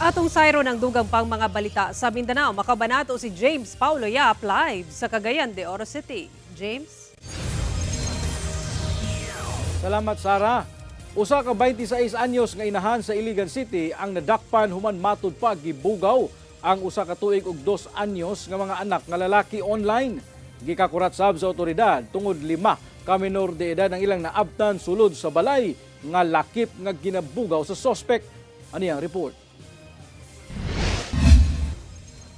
Atong sayro ng dugang pang mga balita sa Mindanao, makabanato si James Paulo Yap live sa Cagayan de Oro City. James? Salamat, Sara. Usa ka 26 anyos nga inahan sa Iligan City ang nadakpan human matud pa gibugaw ang usa ka tuig ug 2 anyos nga mga anak nga lalaki online. Gikakurat sab sa otoridad tungod 5 ka minor de edad ang ilang naabtan sulod sa balay nga lakip nga ginabugaw sa suspect. Ani ang report?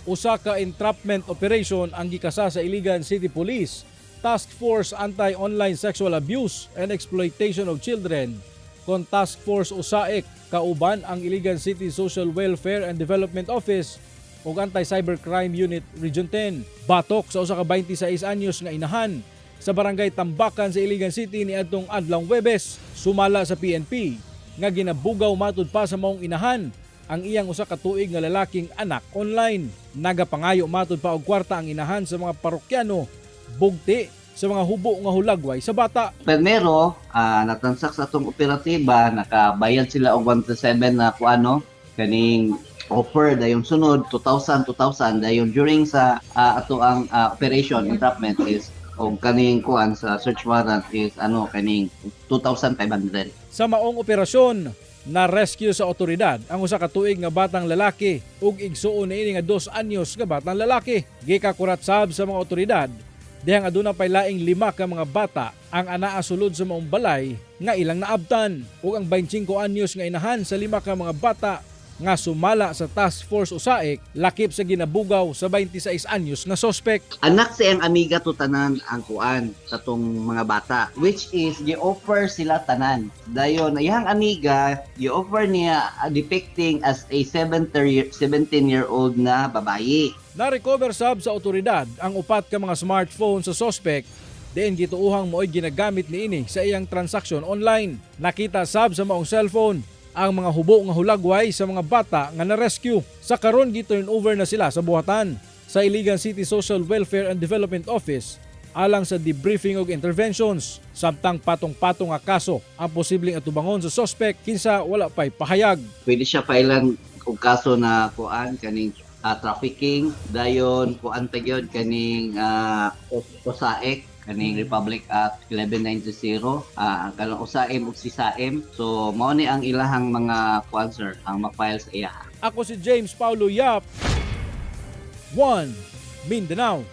Usa ka entrapment operation ang gikasa sa Iligan City Police Task Force Anti-Online Sexual Abuse and Exploitation of Children kon Task Force USAIC kauban ang Iligan City Social Welfare and Development Office ug Anti-Cybercrime Unit Region 10. Batok sa usa ka 26 anyos nga inahan sa barangay Tambakan sa Iligan City niadtong adlawng Huwebes sumala sa PNP nga ginabugaw matud pa sa maong inahan ang iyang usa ka tuig nga lalaking anak online. Nagapangayo matud pa og kwarta ang inahan sa mga parokyano bugti sa mga hubo nga hulagway sa bata. Primero, natransak sa atong operatiba, nakabayad sila og 1-7 na kuano kaning offer dayon sunod 2,000 dayon during sa ato ang operation entrapment is og kaning kuan sa search warrant is kaning 2,500. Sa maong operasyon, na-rescue sa otoridad ang usa ka tuig nga batang lalaki ug igsuon niini nga 2 anyos nga batang lalaki. Gikakurat sab sa mga otoridad dihang aduna pay laing 5 ka mga bata ang anaa sulod sa maong balay nga ilang naabtan ug ang 25 anyos nga inahan sa 5 ka mga bata nga sumala sa Task Force USAIC lakip sa ginabugaw sa 26 anyos nga suspect. Anak sa iyang amiga to tanan ang kuan sa tong mga bata, which is gi-offer sila tanan. Dayon iyang amiga gi-offer niya depicting as a 17-year-old na babaye. Na-recover sab sa otoridad ang 4 ka mga smartphone sa suspect diin gituuhang mooy ginagamit niini sa iyang transaksyon online. Nakita sab sa maong cellphone ang mga hubo nga hulagway sa mga bata nga na-rescue. Sa karon gi-turn over na sila sa buhatan sa Iligan City Social Welfare and Development Office alang sa debriefing ug interventions. Samtang patong-patong nga kaso ang posibleng atubangon sa suspect kinsa wala pay pahayag. Pwede siya failan og kaso na kuan kaning trafficking, dayon kuan gyud kaning USAIC kaning Republic Act 1190 kanang USAIM ug SISAIM. So mao ni ang ilahang mga kuan sir ang ma-file sa iya. Ako si James Paulo Yap, One Mindanao.